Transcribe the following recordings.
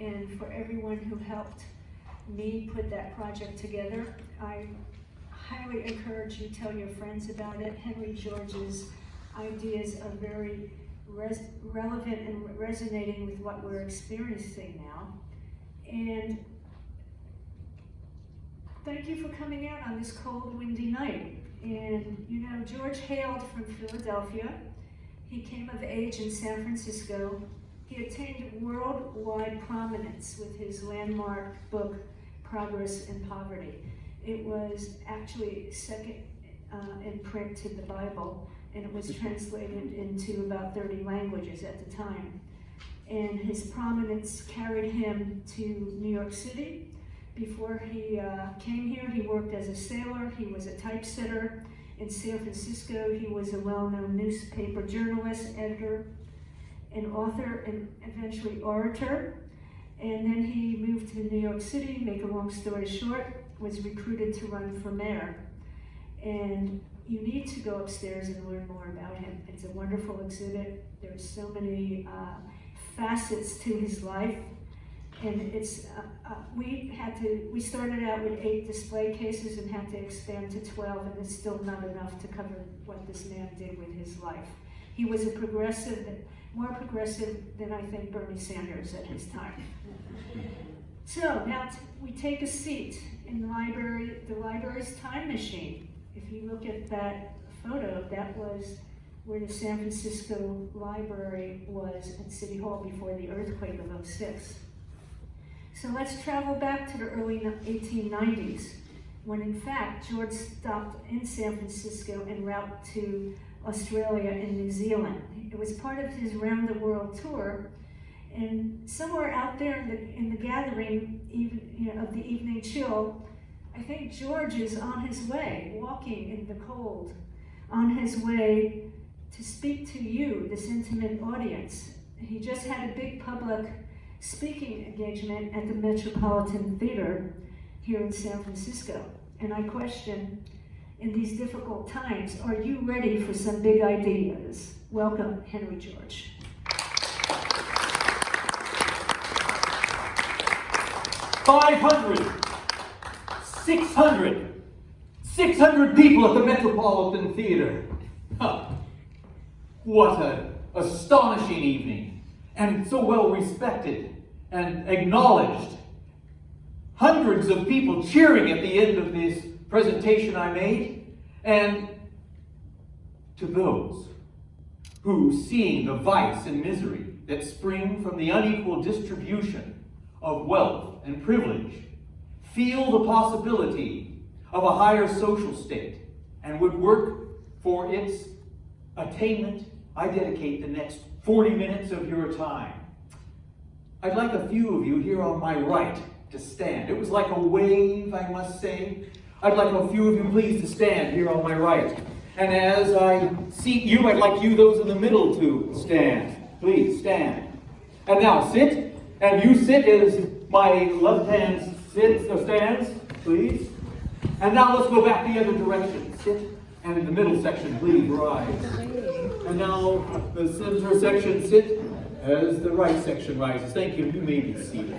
and for everyone who helped me put that project together. I highly encourage you to tell your friends about it. Henry George's ideas are very relevant and resonating with what we're experiencing now. And thank you for coming out on this cold, windy night. And you know, George hailed from Philadelphia. He came of age in San Francisco. He attained worldwide prominence with his landmark book, Progress in Poverty. It was actually second in print to the Bible, and it was translated into about 30 languages at the time. And his prominence carried him to New York City. Before he came here, he worked as a sailor. He was a typesetter. In San Francisco, he was a well-known newspaper journalist, editor, an author, and eventually orator. And then he moved to New York City, make a long story short, was recruited to run for mayor. And you need to go upstairs and learn more about him. It's a wonderful exhibit. There's so many facets to his life. And it's, we started out with 8 display cases and had to expand to 12, and it's still not enough to cover what this man did with his life. He was a progressive, more progressive than I think Bernie Sanders at his time. So now we take a seat in the library's time machine. If you look at that photo, that was where the San Francisco Library was at City Hall before the earthquake of '06. So let's travel back to the early 1890s, when in fact George stopped in San Francisco en route to Australia and New Zealand. It was part of his round the world tour, and somewhere out there in the gathering of the evening chill, I think George is on his way, walking in the cold, on his way to speak to you, this intimate audience. He just had a big public speaking engagement at the Metropolitan Theater here in San Francisco. And I question, in these difficult times, are you ready for some big ideas? Welcome, Henry George. 500, 600 people at the Metropolitan Theater. Huh. What an astonishing evening, and so well respected and acknowledged. Hundreds of people cheering at the end of this presentation I made, and to those who, seeing the vice and misery that spring from the unequal distribution of wealth and privilege, feel the possibility of a higher social state and would work for its attainment, I dedicate the next 40 minutes of your time. I'd like a few of you here on my right to stand. It was like a wave, I must say. I'd like a few of you please to stand here on my right. And as I seat you, I'd like you, those in the middle, to stand. Please stand. And now sit, and you sit as my left hand sits or stands, please. And now let's go back the other direction. Sit, and in the middle section, please rise. And now the center section, sit as the right section rises. Thank you. You may be seated.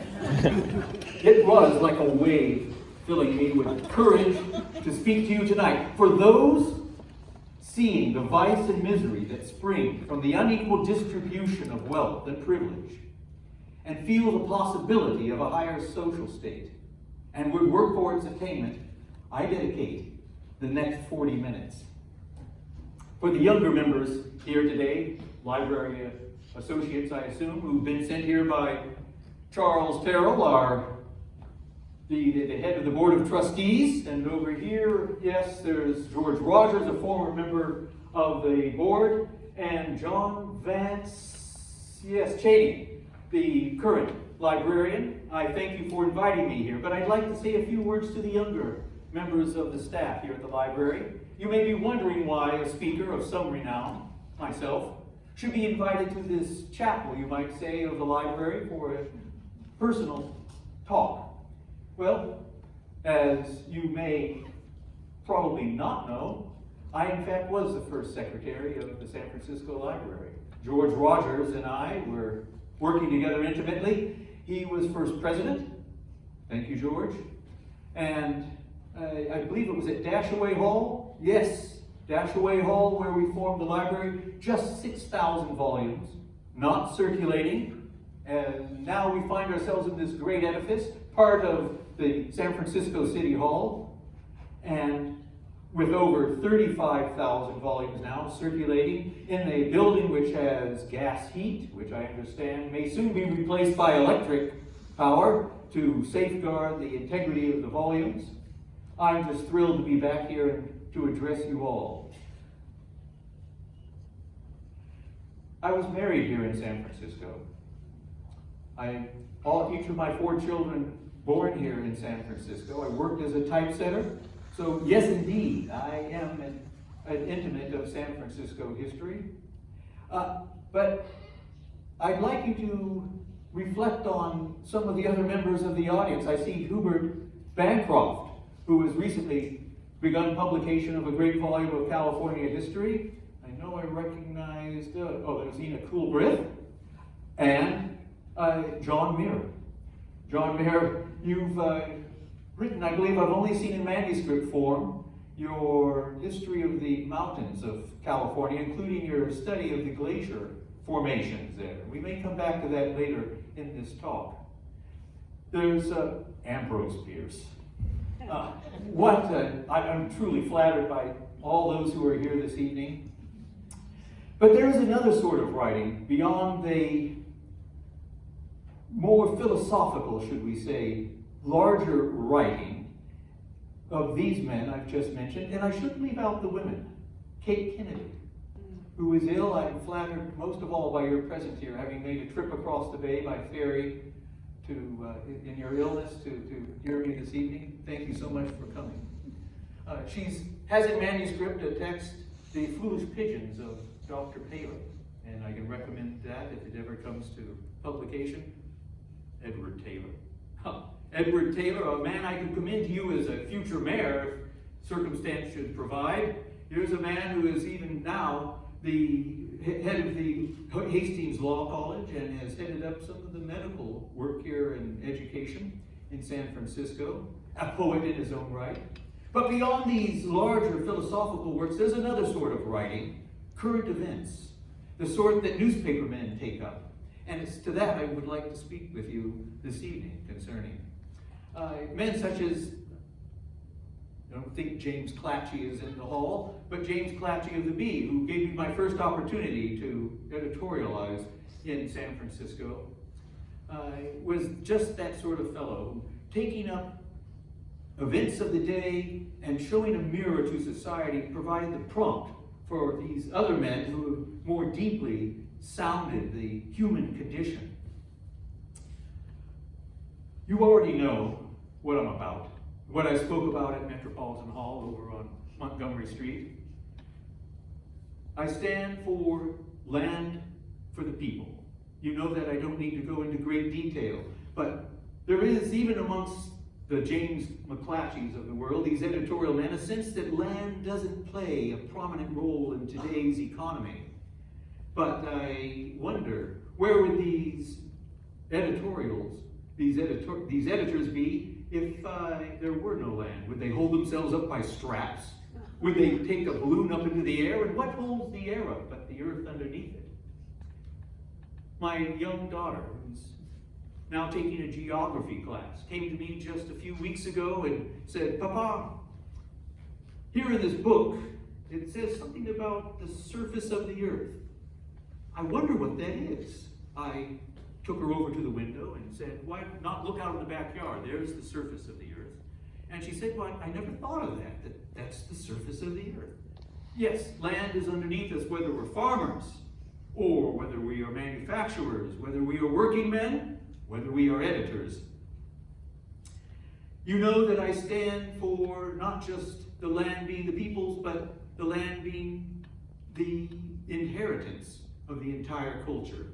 It was like a wave filling me with courage to speak to you tonight. For those seeing the vice and misery that spring from the unequal distribution of wealth and privilege, and feel the possibility of a higher social state, and would work for its attainment, I dedicate the next 40 minutes. For the younger members here today, library associates, I assume, who've been sent here by Charles Terrell, the head of the Board of Trustees. And over here, yes, there's George Rogers, a former member of the board, and John Vance, yes, Cheney, the current librarian. I thank you for inviting me here, but I'd like to say a few words to the younger members of the staff here at the library. You may be wondering why a speaker of some renown, myself, should be invited to this chapel, you might say, of the library for a personal talk. Well, as you may probably not know, I in fact was the first secretary of the San Francisco Library. George Rogers and I were working together intimately He was first president. Thank you, George. And I believe it was at Dashaway Hall. Yes, Dashaway Hall, where we formed the library. Just 6,000 volumes, not circulating. And now we find ourselves in this great edifice, part of the San Francisco City Hall, and with over 35,000 volumes now circulating in a building which has gas heat, which I understand may soon be replaced by electric power to safeguard the integrity of the volumes. I'm just thrilled to be back here and to address you all. I was married here in San Francisco. Each of my 4 children born here in San Francisco. I worked as a typesetter. So yes, indeed, I am an intimate of San Francisco history. But I'd like you to reflect on some of the other members of the audience. I see Hubert Bancroft, who has recently begun publication of a great volume of California history. I know I recognized, there's Ina Coolbrith, and John Muir. John Muir, you've written, I believe I've only seen in manuscript form, your history of the mountains of California, including your study of the glacier formations there. We may come back to that later in this talk. There's Ambrose Bierce. I'm truly flattered by all those who are here this evening. But there is another sort of writing beyond the more philosophical, should we say, larger writing of these men I've just mentioned, and I shouldn't leave out the women. Kate Kennedy, who is ill. I'm flattered most of all by your presence here, having made a trip across the bay by ferry to, in your illness, to hear me this evening. Thank you so much for coming. She has in manuscript a text, The Foolish Pigeons of Dr. Paley, and I can recommend that if it ever comes to publication. Edward Taylor. Edward Taylor, a man I could commend to you as a future mayor if circumstance should provide. Here's a man who is even now the head of the Hastings Law College and has headed up some of the medical work here in education in San Francisco, a poet in his own right. But beyond these larger philosophical works, there's another sort of writing, current events, the sort that newspapermen take up. And it's to that I would like to speak with you this evening concerning. Men such as, I don't think James Clatchy is in the hall, but James Clatchy of the Bee, who gave me my first opportunity to editorialize in San Francisco, was just that sort of fellow, taking up events of the day and showing a mirror to society, provided the prompt for these other men who have more deeply sounded the human condition. You already know what I'm about, what I spoke about at Metropolitan Hall over on Montgomery Street. I stand for land for the people. You know that I don't need to go into great detail, but there is, even amongst the James McClatchys of the world, these editorial men, a sense that land doesn't play a prominent role in today's economy. But I wonder, where would these editorials, these editors be if there were no land? Would they hold themselves up by straps? Would they take a balloon up into the air? And what holds the air up but the earth underneath it? My young daughter, who's now taking a geography class, came to me just a few weeks ago and said, "Papa, here in this book, it says something about the surface of the earth. I wonder what that is." I took her over to the window and said, "Why not look out in the backyard? There's the surface of the earth." And she said, "Well, I never thought of that's the surface of the earth." Yes, land is underneath us, whether we're farmers, or whether we are manufacturers, whether we are working men, whether we are editors. You know that I stand for not just the land being the people's, but the land being the inheritance of the entire culture.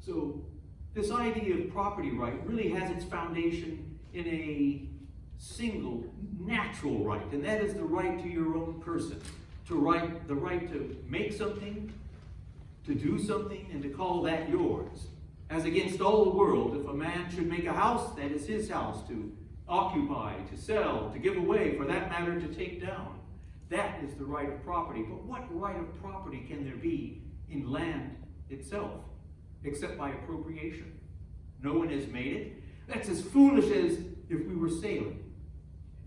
So this idea of property right really has its foundation in a single natural right, and that is the right to your own person, the right to make something, to do something, and to call that yours. As against all the world, if a man should make a house, that is his house to occupy, to sell, to give away, for that matter, to take down. That is the right of property. But what right of property can there be in land itself, except by appropriation? No one has made it. That's as foolish as if we were sailing,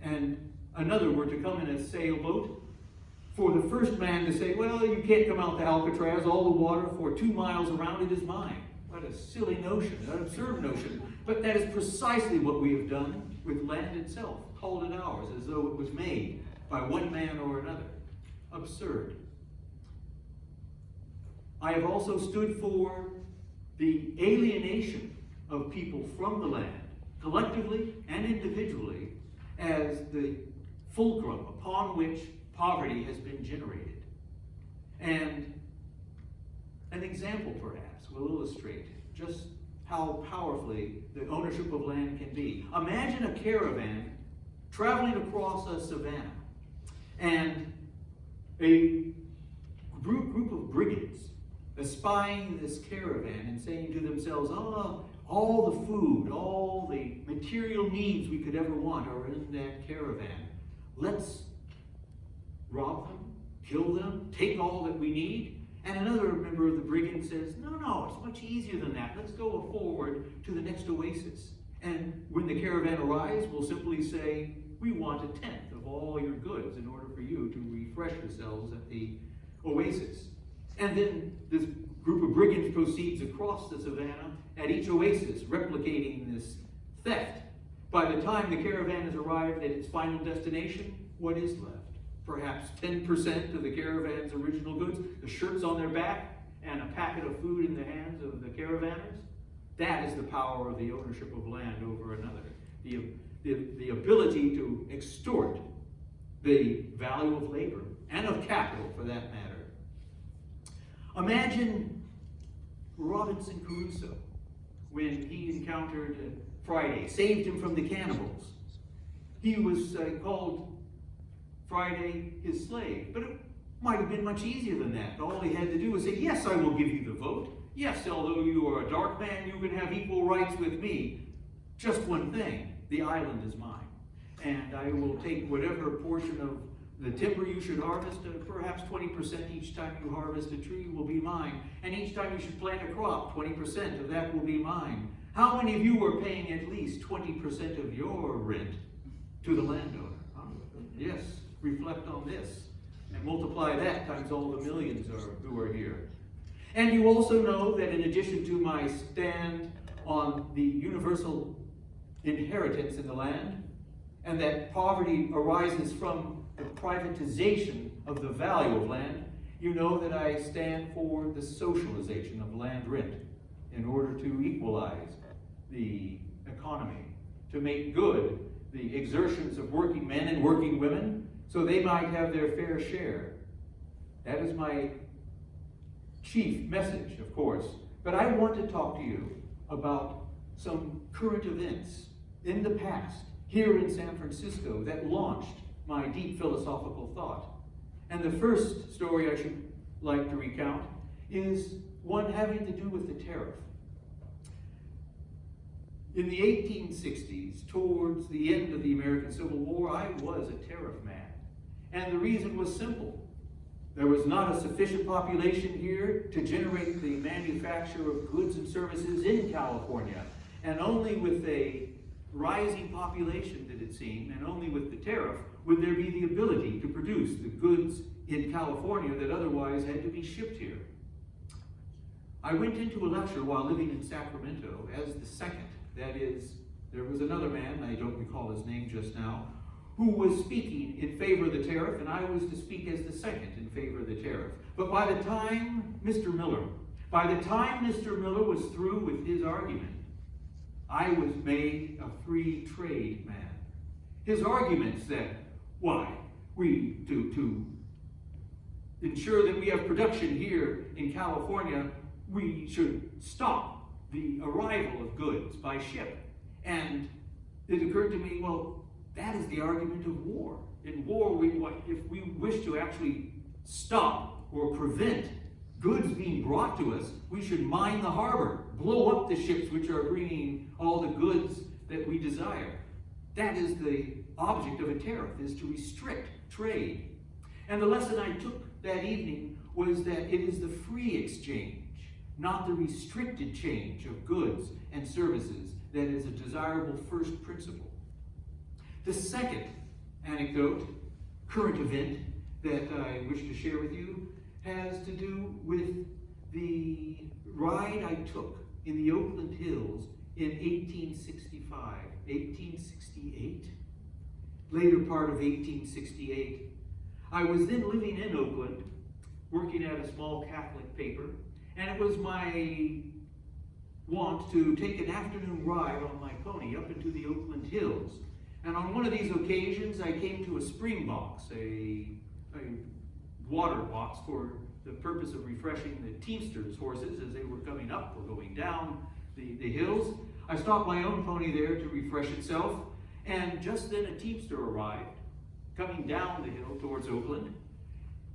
and another were to come in a sailboat, for the first man to say, well, you can't come out to Alcatraz, all the water for 2 miles around it is mine. What a silly notion, an absurd notion. But that is precisely what we have done with land itself, called it ours, as though it was made by one man or another. Absurd. I have also stood for the alienation of people from the land, collectively and individually, as the fulcrum upon which poverty has been generated. And an example, perhaps, will illustrate just how powerfully the ownership of land can be. Imagine a caravan traveling across a savanna, and a group of brigands espying this caravan and saying to themselves, all the food, all the material needs we could ever want are in that caravan. Let's rob them, kill them, take all that we need. And another member of the brigand says, no, it's much easier than that. Let's go forward to the next oasis. And when the caravan arrives, we'll simply say, we want 1/10 of all your goods in order for you to refresh yourselves at the oasis. And then this group of brigands proceeds across the savannah at each oasis, replicating this theft. By the time the caravan has arrived at its final destination, what is left? Perhaps 10% of the caravan's original goods, the shirts on their back, and a packet of food in the hands of the caravanners. That is the power of the ownership of land over another. The ability to extort the value of labor, and of capital for that matter. Imagine Robinson Crusoe, when he encountered Friday, saved him from the cannibals. He was called Friday his slave, but it might have been much easier than that. All he had to do was say, yes, I will give you the vote. Yes, although you are a dark man, you can have equal rights with me. Just one thing, the island is mine. And I will take whatever portion of the timber you should harvest, perhaps 20% each time you harvest a tree will be mine. And each time you should plant a crop, 20% of that will be mine. How many of you are paying at least 20% of your rent to the landowner? Yes, reflect on this and multiply that times all the millions who are here. And you also know that in addition to my stand on the universal inheritance in the land, and that poverty arises from the privatization of the value of land, you know that I stand for the socialization of land rent in order to equalize the economy, to make good the exertions of working men and working women so they might have their fair share. That is my chief message, of course. But I want to talk to you about some current events in the past here in San Francisco that launched my deep philosophical thought. And the first story I should like to recount is one having to do with the tariff. In the 1860s, towards the end of the American Civil War, I was a tariff man. And the reason was simple. There was not a sufficient population here to generate the manufacture of goods and services in California. And only with a rising population, did it seem, and only with the tariff, would there be the ability to produce the goods in California that otherwise had to be shipped here. I went into a lecture while living in Sacramento as the second. That is, there was another man, I don't recall his name just now, who was speaking in favor of the tariff, and I was to speak as the second in favor of the tariff. But by the time Mr. Miller was through with his argument, I was made a free trade man. His argument said, why, to ensure that we have production here in California, we should stop the arrival of goods by ship. And it occurred to me, well, that is the argument of war. In war, if we wish to actually stop or prevent goods being brought to us, we should mine the harbor, blow up the ships which are bringing all the goods that we desire. That is the object of a tariff, is to restrict trade. And the lesson I took that evening was that it is the free exchange, not the restricted change of goods and services, that is a desirable first principle. The second anecdote, current event, that I wish to share with you has to do with the ride I took in the Oakland Hills in 1865, 1868, later part of 1868. I was then living in Oakland, working at a small Catholic paper, and it was my want to take an afternoon ride on my pony up into the Oakland Hills. And on one of these occasions, I came to a spring box, a water box for the purpose of refreshing the teamsters' horses as they were coming up or going down the hills. I stopped my own pony there to refresh itself, and just then a teamster arrived, coming down the hill towards Oakland.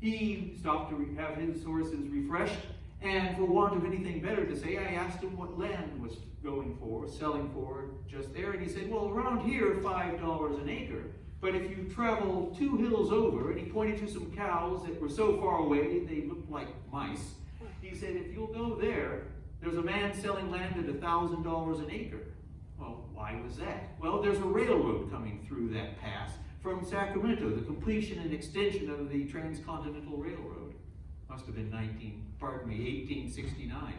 He stopped to have his horses refreshed, and for want of anything better to say, I asked him what land was going for, selling for just there, and he said, well, around here, $5 an acre. But if you travel 2 hills over, and he pointed to some cows that were so far away, they looked like mice. He said, if you'll go there, there's a man selling land at $1,000 an acre. Well, why was that? Well, there's a railroad coming through that pass from Sacramento, the completion and extension of the Transcontinental Railroad. Must have been 1869.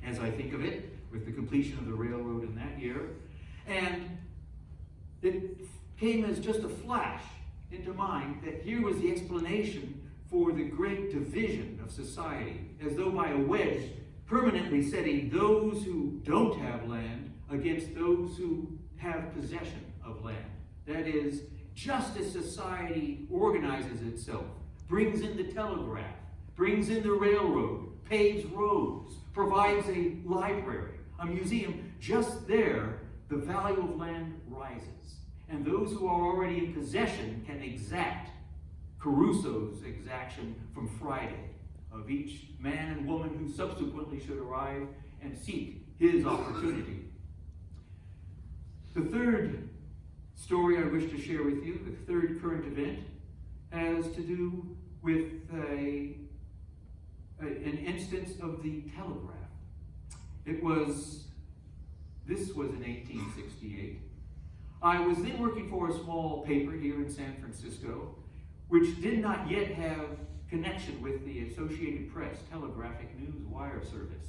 As I think of it, with the completion of the railroad in that year. And it came as just a flash into mind that here was the explanation for the great division of society, as though by a wedge permanently setting those who don't have land against those who have possession of land. That is, just as society organizes itself, brings in the telegraph, brings in the railroad, paves roads, provides a library, a museum, just there the value of land rises. And those who are already in possession can exact Caruso's exaction from Friday of each man and woman who subsequently should arrive and seek his opportunity. The third story I wish to share with you, the third current event, has to do with an instance of the telegraph. This was in 1868. I was then working for a small paper here in San Francisco, which did not yet have connection with the Associated Press telegraphic news wire service.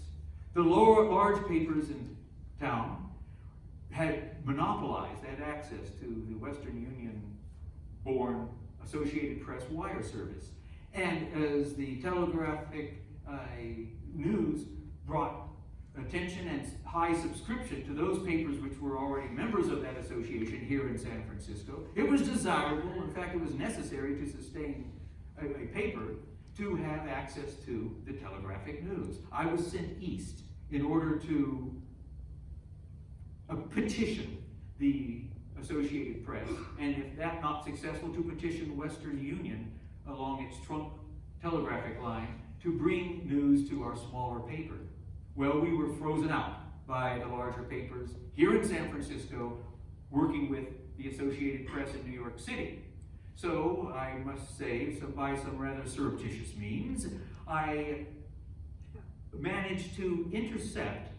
The large papers in town had monopolized, had access to the Western Union-born Associated Press wire service. And as the telegraphic news brought attention and high subscription to those papers which were already members of that association here in San Francisco, it was desirable, in fact it was necessary to sustain a paper to have access to the telegraphic news. I was sent east in order to petition the Associated Press, and if that not successful, to petition Western Union along its trunk telegraphic line to bring news to our smaller paper. Well, we were frozen out by the larger papers here in San Francisco, working with the Associated Press in New York City. So I must say, by some rather surreptitious means, I managed to intercept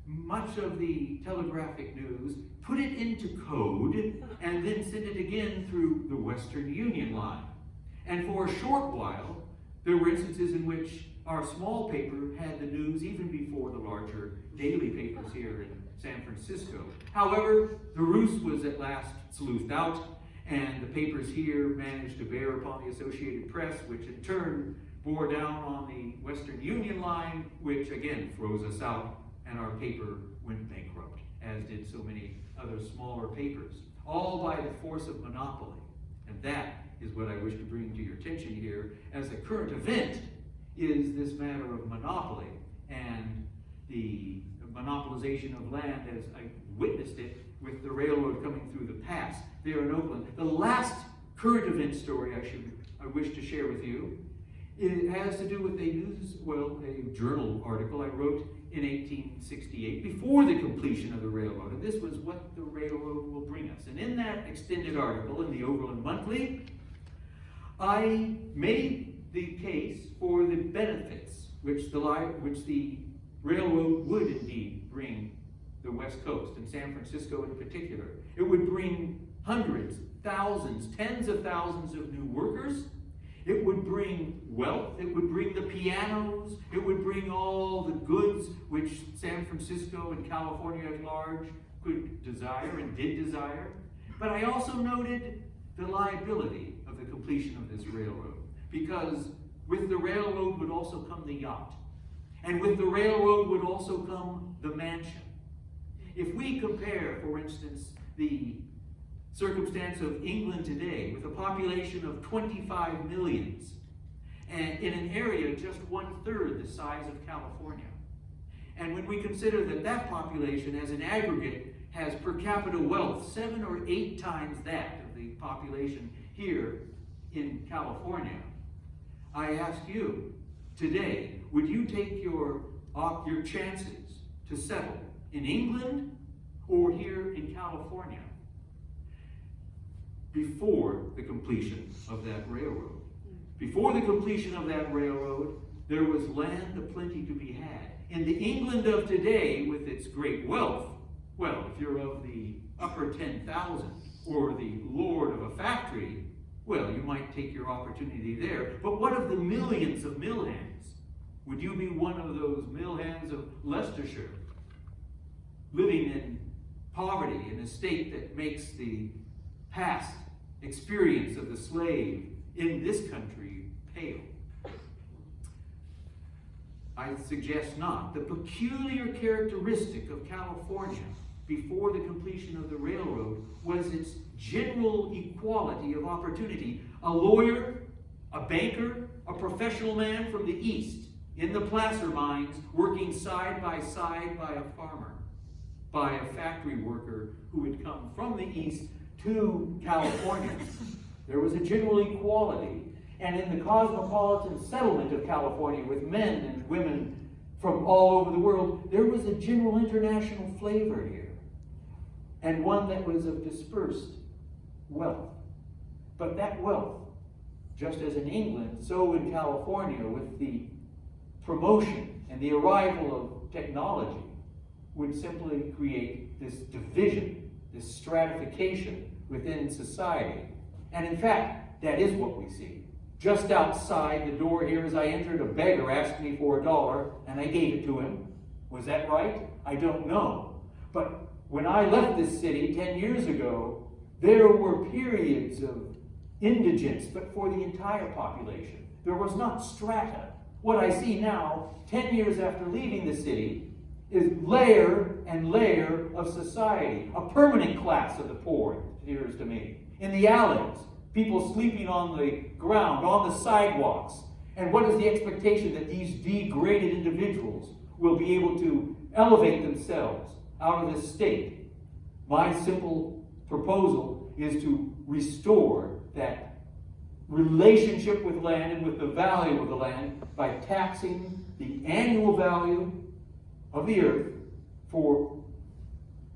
much of the telegraphic news, put it into code, and then send it again through the Western Union line. And for a short while, there were instances in which our small paper had the news even before the larger daily papers here in San Francisco. However, the ruse was at last sleuthed out, and the papers here managed to bear upon the Associated Press, which in turn bore down on the Western Union line, which again froze us out, and our paper went bankrupt, as did so many other smaller papers, all by the force of monopoly. And that is what I wish to bring to your attention here as a current event, is this matter of monopoly and the monopolization of land as I witnessed it with the railroad coming through the pass there in Oakland. The last current event story I wish to share with you It has to do with a journal article I wrote in 1868 before the completion of the railroad. And this was what the railroad will bring us. And in that extended article in the Overland Monthly, I made the case for the benefits which the railroad would indeed bring the West Coast, and San Francisco in particular. It would bring hundreds, thousands, tens of thousands of new workers. It would bring wealth. It would bring the pianos. It would bring all the goods which San Francisco and California at large could desire and did desire. But I also noted the liability of the completion of this railroad, because with the railroad would also come the yacht. And with the railroad would also come the mansion. If we compare, for instance, the circumstance of England today with a population of 25 millions and in an area just 1/3 the size of California, and when we consider that that population as an aggregate has per capita wealth 7 or 8 times that of the population here in California, I ask you today, would you take your chances to settle in England or here in California before the completion of that railroad? Before the completion of that railroad, there was land aplenty to be had. In the England of today, with its great wealth, well, if you're of the upper 10,000 or the lord of a factory, well, you might take your opportunity there. But what of the millions of mill hands? Would you be one of those mill hands of Leicestershire, living in poverty in a state that makes the past experience of the slave in this country pale? I suggest not. The peculiar characteristic of California before the completion of the railroad was its general equality of opportunity. A lawyer, a banker, a professional man from the East in the placer mines working side by side by a farmer, by a factory worker who had come from the East to California. There was a general equality. And in the cosmopolitan settlement of California with men and women from all over the world, there was a general international flavor here. And one that was of dispersed wealth. But that wealth, just as in England, so in California, with the promotion and the arrival of technology, would simply create this division, this stratification within society. And in fact, that is what we see. Just outside the door here as I entered, a beggar asked me for $1, and I gave it to him. Was that right? I don't know. But when I left this city 10 years ago, there were periods of indigence, but for the entire population. There was not strata. What I see now, 10 years after leaving the city, is layer and layer of society. A permanent class of the poor, it appears to me. In the alleys, people sleeping on the ground, on the sidewalks. And what is the expectation? That these degraded individuals will be able to elevate themselves out of this state. My simple proposal is to restore that relationship with land and with the value of the land by taxing the annual value of the earth for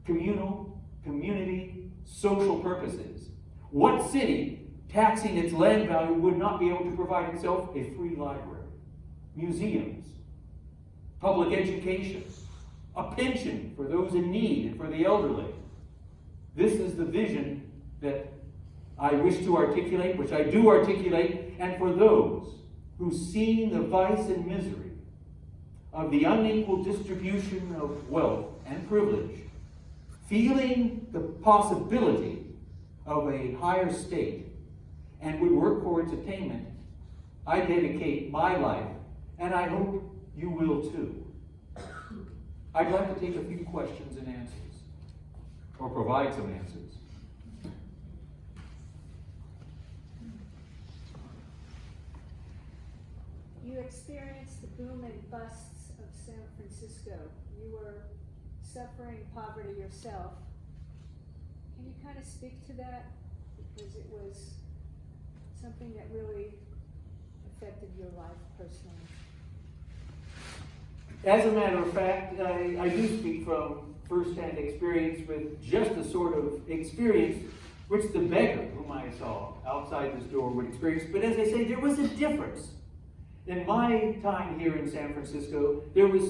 community, social purposes. What city, taxing its land value, would not be able to provide itself a free library, museums, public education, a pension for those in need and for the elderly? This is the vision that I wish to articulate, which I do articulate, and for those who've seen the vice and misery of the unequal distribution of wealth and privilege, feeling the possibility of a higher state, and would work for its attainment, I dedicate my life, and I hope you will too. I'd like to take a few questions and answers, or provide some answers. You experienced the boom and busts of San Francisco. You were suffering poverty yourself. Can you kind of speak to that? Because it was something that really affected your life personally? As a matter of fact, I do speak from first-hand experience with just the sort of experience which the beggar whom I saw outside this door would experience. But as I say, there was a difference. In my time here in San Francisco, there was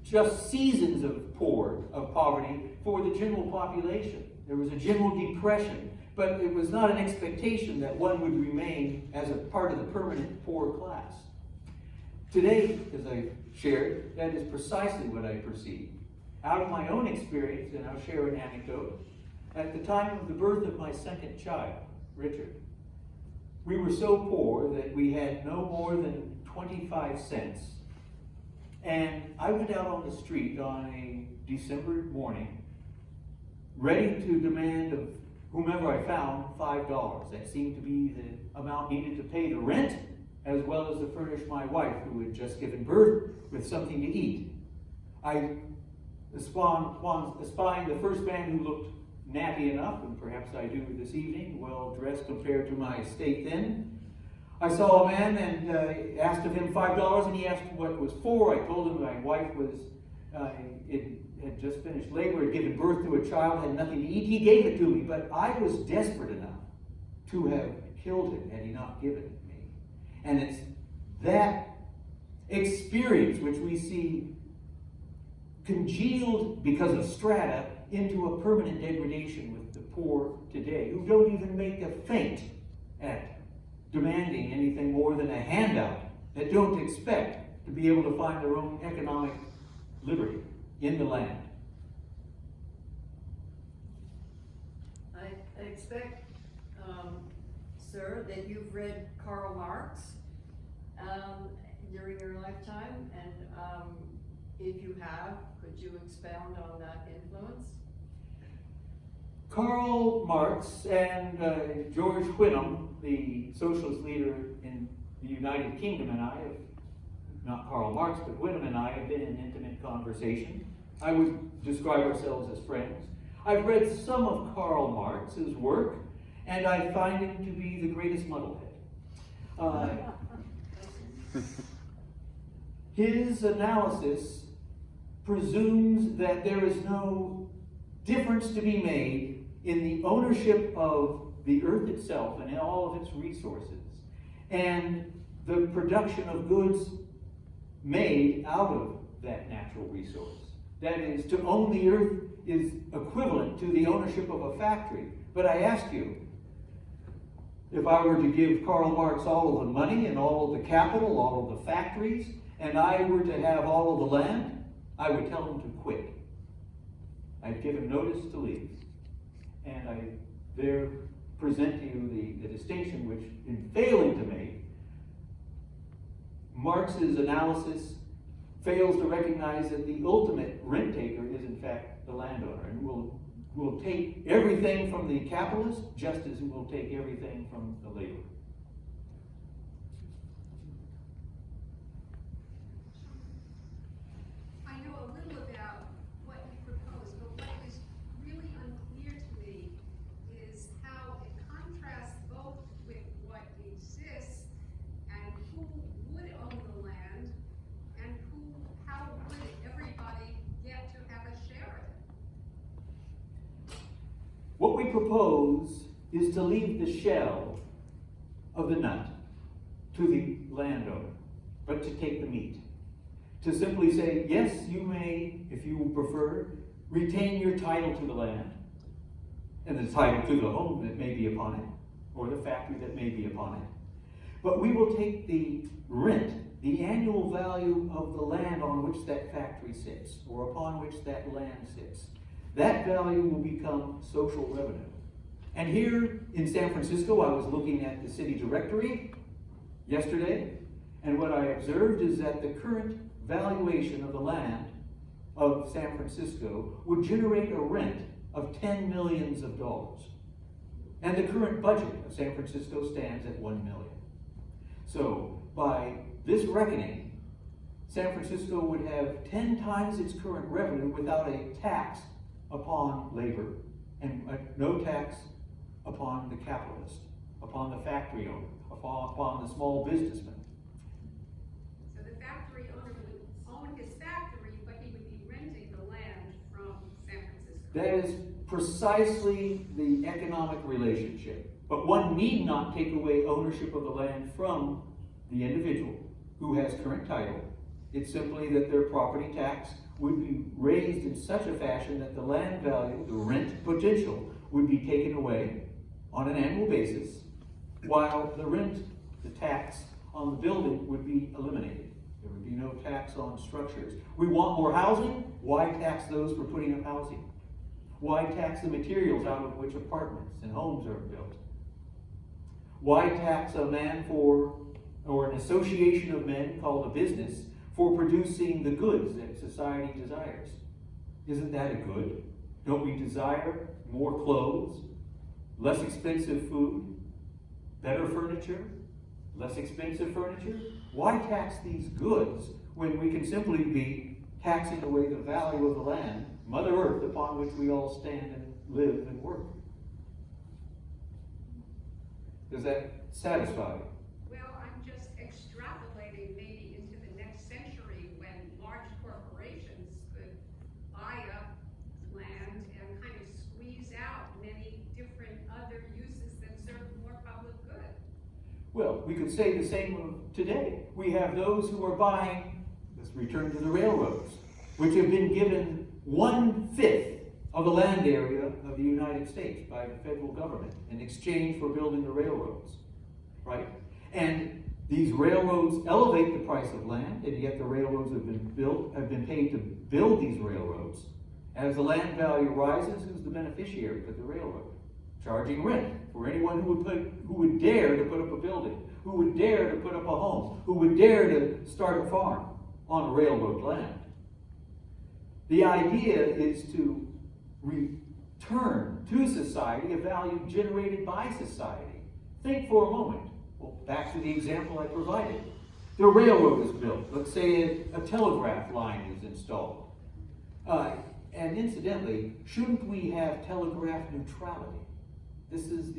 just seasons of poverty for the general population. There was a general depression, but it was not an expectation that one would remain as a part of the permanent poor class. Today, as I shared, that is precisely what I perceive. Out of my own experience, and I'll share an anecdote, at the time of the birth of my second child, Richard, we were so poor that we had no more than 25 cents. And I went out on the street on a December morning, ready to demand of whomever I found $5. That seemed to be the amount needed to pay the rent, as well as to furnish my wife, who had just given birth, with something to eat. I espying the first man who looked natty enough, and perhaps I do this evening, well dressed compared to my state then. I saw a man and asked of him $5, and he asked what it was for. I told him my wife had just finished labor, had given birth to a child, had nothing to eat. He gave it to me, but I was desperate enough to have killed him had he not given it to me. And it's that experience which we see congealed because of strata into a permanent degradation with the poor today, who don't even make a feint at demanding anything more than a handout, that don't expect to be able to find their own economic liberty in the land. I expect, sir, that you've read Karl Marx during your lifetime, and if you have, could you expound on that influence? Karl Marx and George Whitlam, the socialist leader in the United Kingdom, and I have, not Karl Marx, but Whitlam and I have been in intimate conversation. I would describe ourselves as friends. I've read some of Karl Marx's work, and I find him to be the greatest muddlehead. His analysis presumes that there is no difference to be made in the ownership of the earth itself and all of its resources, and the production of goods made out of that natural resource. That is, to own the earth is equivalent to the ownership of a factory. But I ask you, if I were to give Karl Marx all of the money and all of the capital, all of the factories, and I were to have all of the land, I would tell him to quit. I'd give him notice to leave. And I there present to you the distinction which, in failing to make, Marx's analysis fails to recognize that the ultimate rent taker is in fact the landowner, and will take everything from the capitalist just as it will take everything from the laborer. I know a little about what you propose, but what is really unclear to me is how it contrasts both with what exists and who would own the land, and how would everybody get to have a share of it? What we propose is to leave the shell of the nut to the landowner, but to take the meat. To simply say, yes, you may, if you prefer, retain your title to the land, and the title to the home that may be upon it, or the factory that may be upon it. But we will take the rent, the annual value of the land on which that factory sits, or upon which that land sits. That value will become social revenue. And here in San Francisco, I was looking at the city directory yesterday, and what I observed is that the current valuation of the land of San Francisco would generate a rent of $10 million. And the current budget of San Francisco stands at $1 million. So by this reckoning, San Francisco would have 10 times its current revenue without a tax upon labor, and no tax upon the capitalist, upon the factory owner, upon the small businessman. factory owner would own his factory, but he would be renting the land from San Francisco. That is precisely the economic relationship. But one need not take away ownership of the land from the individual who has current title. It's simply that their property tax would be raised in such a fashion that the land value, the rent potential, would be taken away on an annual basis, while the rent, the tax on the building, would be eliminated. There would be no tax on structures. We want more housing. Why tax those for putting up housing? Why tax the materials out of which apartments and homes are built? Why tax a man for, or an association of men called a business, for producing the goods that society desires? Isn't that a good? Don't we desire more clothes, less expensive food, better furniture, less expensive furniture? Why tax these goods when we can simply be taxing away the value of the land, Mother Earth, upon which we all stand and live and work? Does that satisfy you? Well, I'm just extrapolating maybe into the next century when large corporations could buy up land and kind of squeeze out many different other uses that serve more public good. Well, we could say the same of today. We have those who are buying, let's return to the railroads, which have been given 1/5 of the land area of the United States by the federal government in exchange for building the railroads, right? And these railroads elevate the price of land, and yet the railroads have been paid to build these railroads. As the land value rises, who's the beneficiary of the railroad? Charging rent for anyone who would dare to put up a building, who would dare to put up a home, who would dare to start a farm on railroad land. The idea is to return to society a value generated by society. Think for a moment. Well, back to the example I provided. The railroad is built. Let's say a telegraph line is installed. And incidentally, shouldn't we have telegraph neutrality? This is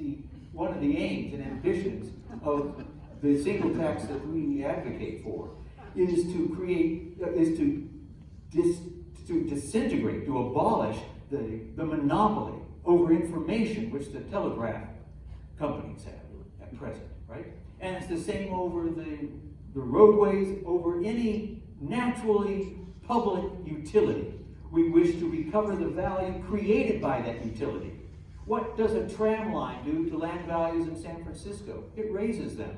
one of the aims and ambitions of the single tax that we advocate for, is to disintegrate, to abolish the monopoly over information which the telegraph companies have at present, right? And it's the same over the roadways, over any naturally public utility. We wish to recover the value created by that utility. What does a tram line do to land values in San Francisco? It raises them.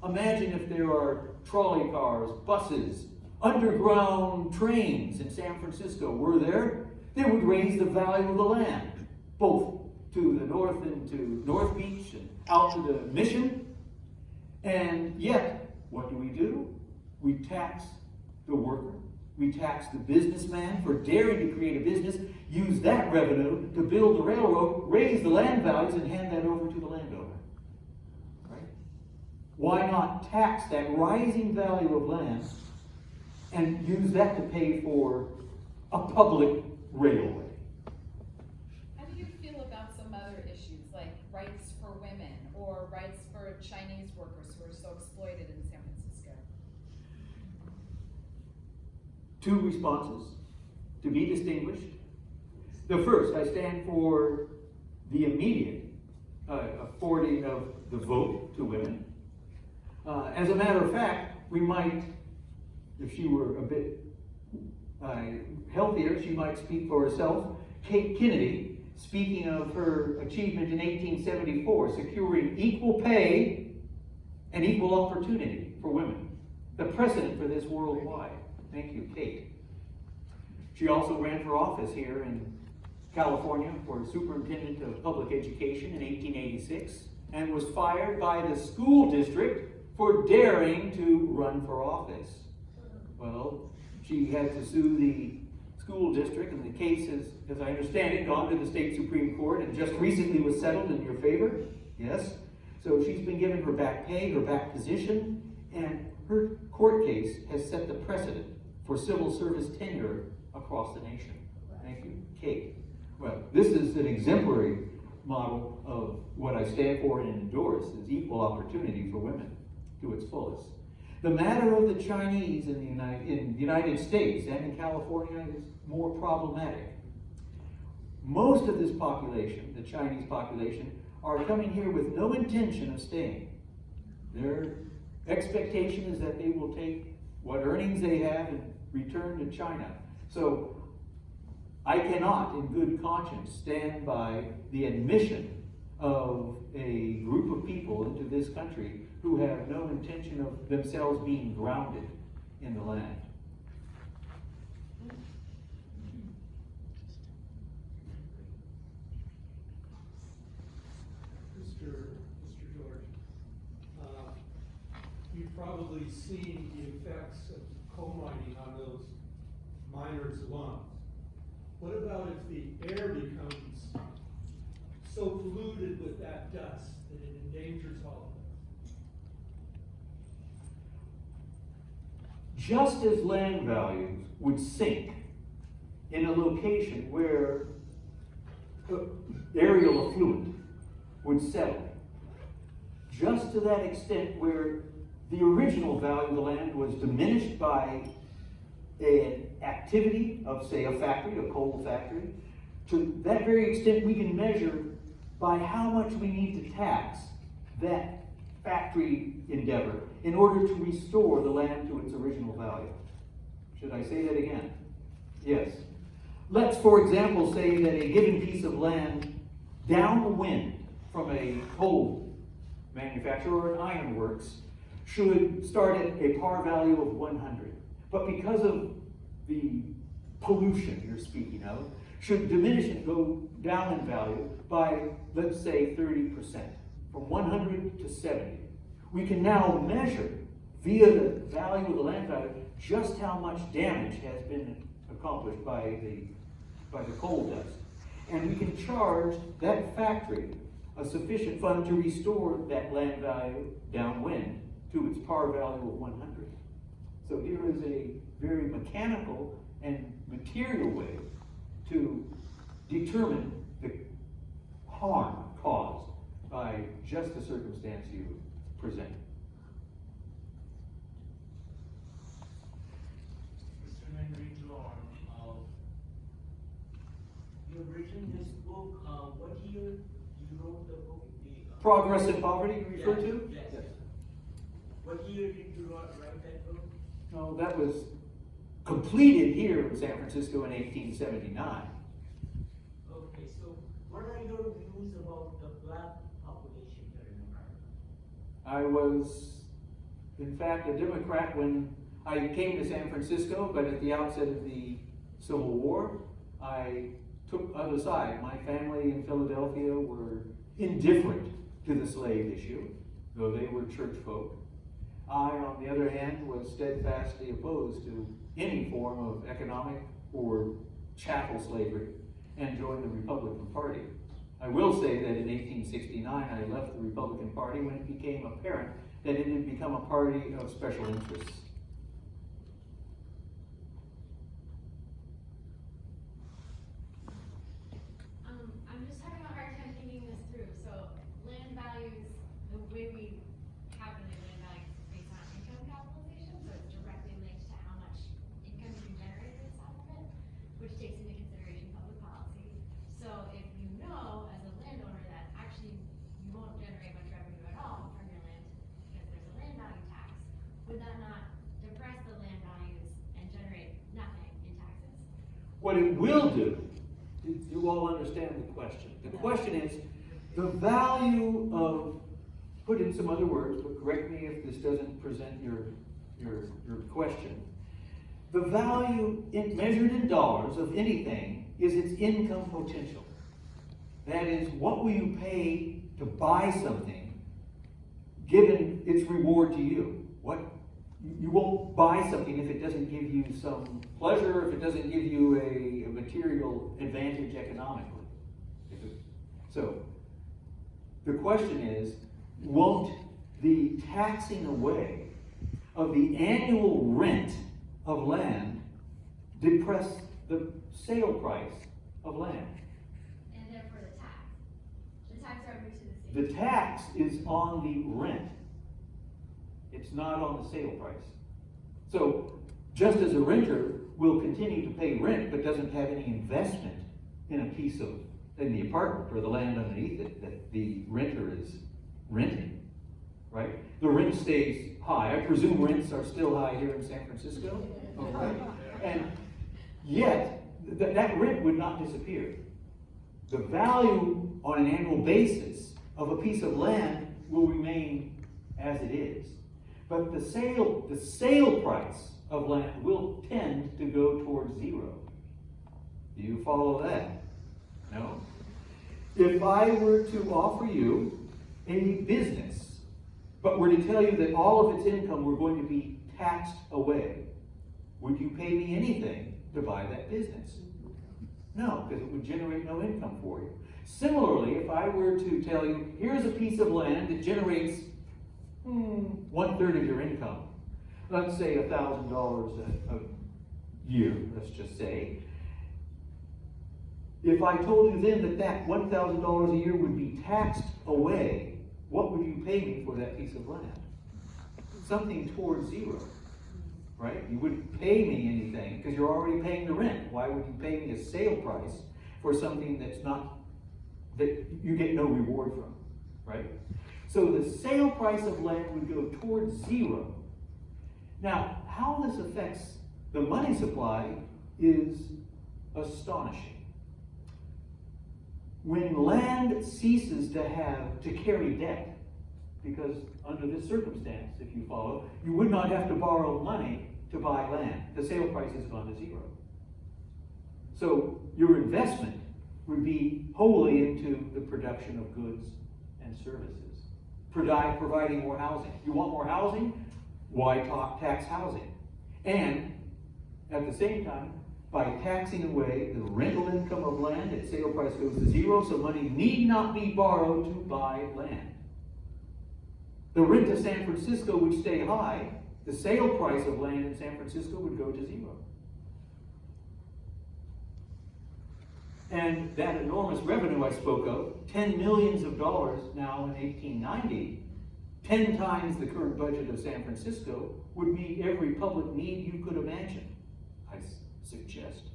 Imagine if there are trolley cars, buses, underground trains in San Francisco were there, they would raise the value of the land, both to the north and to North Beach and out to the Mission. And yet, what do? We tax the worker. We tax the businessman for daring to create a business, use that revenue to build the railroad, raise the land values, and hand that over to the landowner. Right? Why not tax that rising value of land and use that to pay for a public railway? How do you feel about some other issues like rights for women or rights for Chinese workers who are so exploited in San Francisco? Two responses to be distinguished. The first, I stand for the immediate affording of the vote to women. As a matter of fact, we might, if she were a bit healthier, she might speak for herself. Kate Kennedy, speaking of her achievement in 1874, securing equal pay and equal opportunity for women. The precedent for this worldwide. Thank you, Kate. She also ran for office here in California for superintendent of public education in 1886 and was fired by the school district for daring to run for office. Well, she had to sue the school district, and the case has, as I understand it, gone to the state Supreme Court and just recently was settled in your favor. Yes? So she's been given her back pay, her back position, and her court case has set the precedent for civil service tenure across the nation. Thank you, Kate. Well, this is an exemplary model of what I stand for and endorse, is equal opportunity for women to its fullest. The matter of the Chinese in the United States and in California is more problematic. Most of this population, the Chinese population, are coming here with no intention of staying. Their expectation is that they will take what earnings they have and return to China. So I cannot, in good conscience, stand by the admission of a group of people into this country who have no intention of themselves being grounded in the land. Mr. George, you've probably seen the effects of coal mining on those miners' lungs. What about if the air becomes so polluted with that dust that it endangers all of us? Just as land values would sink in a location where aerial effluent would settle, just to that extent where the original value of the land was diminished by an activity of, say, a factory, a coal factory, to that very extent we can measure by how much we need to tax that factory endeavor in order to restore the land to its original value. Should I say that again? Yes. Let's, for example, say that a given piece of land downwind from a coal manufacturer or an ironworks should start at a par value of 100. But because of the pollution you're speaking of, should diminish and go down in value by, let's say, 30%, from 100 to 70. We can now measure, via the value of the land value, just how much damage has been accomplished by the coal dust. And we can charge that factory a sufficient fund to restore that land value downwind to its par value of 100. So here is a very mechanical and material way to determine the harm caused by just the circumstance you present. Mr. Henry John, you've written this book. What year you wrote the book? Progress in Poverty, you refer yes, to? Yes. What year did you write that book? No, that was completed here in San Francisco in 1879. Okay, so what are your views about the black population here in America? I was, in fact, a Democrat when I came to San Francisco, but at the outset of the Civil War, I took other side. My family in Philadelphia were indifferent to the slave issue, though they were church folk. I, on the other hand, was steadfastly opposed to any form of economic or chattel slavery and joined the Republican Party. I will say that in 1869 I left the Republican Party when it became apparent that it had become a party of special interests. I'm just having a hard time thinking this through. So land values, the way we calculate land values is based on income capitalization, so it's directly linked to how much income you can generate based off of it, which takes into consideration public policy. So if you know as a landowner that actually you won't generate much revenue at all from your land because there's a land value tax, would that not depress the land values and generate nothing in taxes? What it will do, you all understand the question. The question is, the value of, put in some other words, but correct me if this doesn't present your question. The value measured in dollars of anything is its income potential. That is, what will you pay to buy something given its reward to you? You won't buy something if it doesn't give you some pleasure, if it doesn't give you a material advantage economically. So, the question is, won't the taxing away of the annual rent of land depress the sale price of land? And therefore the tax revenue to the state. The tax is on the rent. It's not on the sale price. So just as a renter will continue to pay rent but doesn't have any investment in in the apartment or the land underneath it that the renter is renting, right? The rent stays high. I presume rents are still high here in San Francisco. Okay. And yet, that rent would not disappear. The value on an annual basis of a piece of land will remain as it is. But the sale price of land will tend to go towards zero. Do you follow that? No? If I were to offer you a business, but were to tell you that all of its income were going to be taxed away, would you pay me anything to buy that business? No, because it would generate no income for you. Similarly, if I were to tell you, here's a piece of land that generates 1/3 of your income, let's say $1,000 a year, let's just say. If I told you then that $1,000 a year would be taxed away, what would you pay me for that piece of land? Something towards zero, right? You wouldn't pay me anything because you're already paying the rent. Why would you pay me a sale price for something that you get no reward from, right? So the sale price of land would go towards zero. Now, how this affects the money supply is astonishing. When land ceases to carry debt, because under this circumstance, if you follow, you would not have to borrow money to buy land. The sale price has gone to zero. So your investment would be wholly into the production of goods and services, providing more housing. You want more housing? Why tax housing? And at the same time, by taxing away the rental income of land, its sale price goes to zero, so money need not be borrowed to buy land. The rent of San Francisco would stay high. The sale price of land in San Francisco would go to zero. And that enormous revenue I spoke of, $10 million now in 1890, 10 times the current budget of San Francisco, would meet every public need you could imagine, I suggest.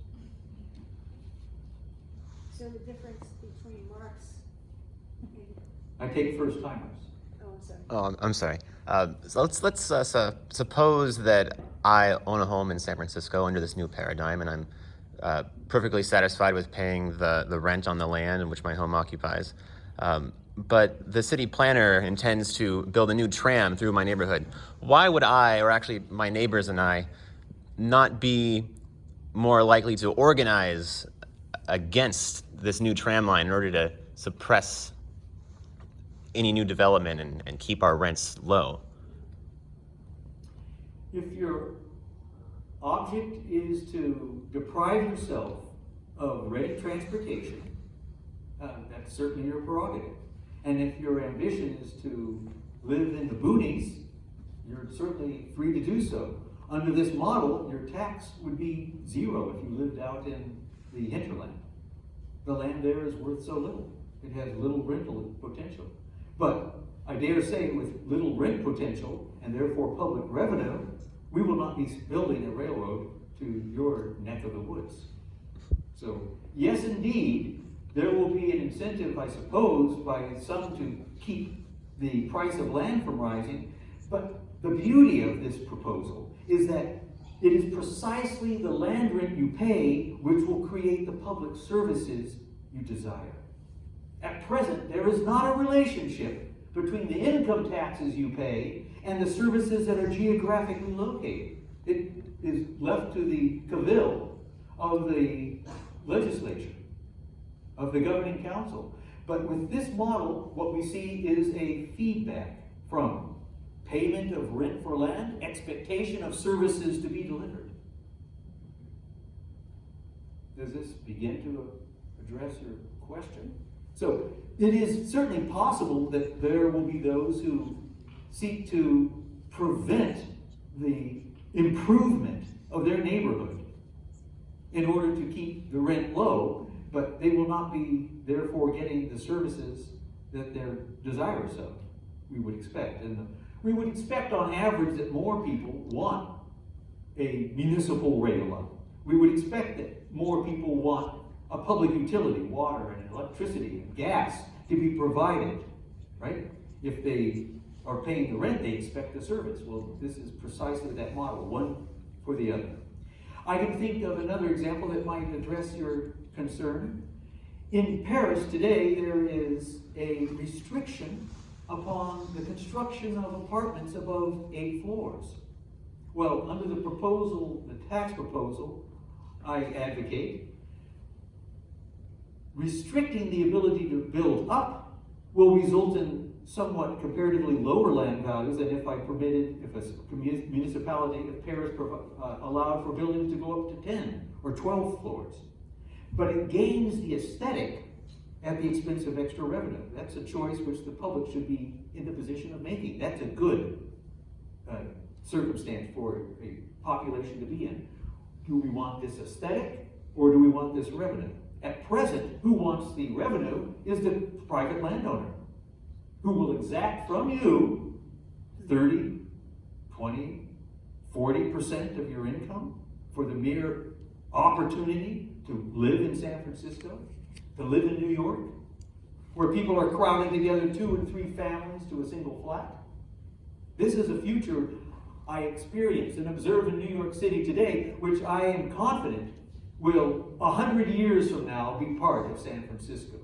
So the difference between Mark's I take first timers. I'm sorry. Oh, I'm sorry. So let's suppose that I own a home in San Francisco under this new paradigm, and I'm perfectly satisfied with paying the rent on the land in which my home occupies. But the city planner intends to build a new tram through my neighborhood. Why would I, or actually my neighbors and I, not be more likely to organize against this new tram line in order to suppress any new development and keep our rents low? If your object is to deprive yourself of ready transportation, that's certainly your prerogative. And if your ambition is to live in the boonies, you're certainly free to do so. Under this model, your tax would be zero if you lived out in the hinterland. The land there is worth so little. It has little rental potential. But I dare say with little rent potential and therefore public revenue, we will not be building a railroad to your neck of the woods. So yes, indeed, there will be an incentive, I suppose, by some to keep the price of land from rising. But the beauty of this proposal is that it is precisely the land rent you pay which will create the public services you desire. At present, there is not a relationship between the income taxes you pay and the services that are geographically located. It is left to the cavil of the legislature, of the governing council. But with this model, what we see is a feedback from payment of rent for land, expectation of services to be delivered. Does this begin to address your question? So it is certainly possible that there will be those who seek to prevent the improvement of their neighborhood in order to keep the rent low, but they will not be therefore getting the services that they're desirous of, we would expect. And We would expect on average that more people want a municipal rail line. We would expect that more people want a public utility, water and electricity and gas to be provided, right? If they are paying the rent, they expect the service. Well, this is precisely that model, one for the other. I can think of another example that might address your concern. In Paris today, there is a restriction upon the construction of apartments above 8 floors. Well, under the proposal, the tax proposal, I advocate, restricting the ability to build up will result in somewhat comparatively lower land values than if a municipality of Paris allowed for buildings to go up to 10 or 12 floors. But it gains the aesthetic at the expense of extra revenue. That's a choice which the public should be in the position of making. That's a good circumstance for a population to be in. Do we want this aesthetic or do we want this revenue? At present, who wants the revenue is the private landowner, who will exact from you 30, 20, 40% of your income for the mere opportunity to live in San Francisco, to live in New York, where people are crowding together 2 and 3 families to a single flat. This is a future I experience and observe in New York City today, which I am confident will 100 years from now be part of San Francisco.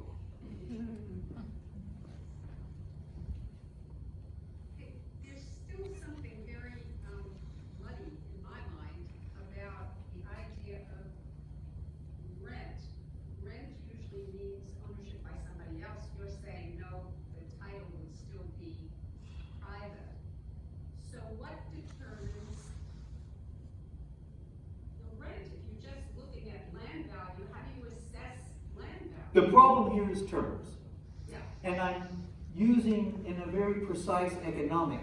There's still something very muddy in my mind about the idea of rent. Rent usually means ownership by somebody else. You're saying, no, the title would still be private. So what determines the rent? If you're just looking at land value, how do you assess land value? The problem here is terms. Yeah. And I'm using in a very precise economic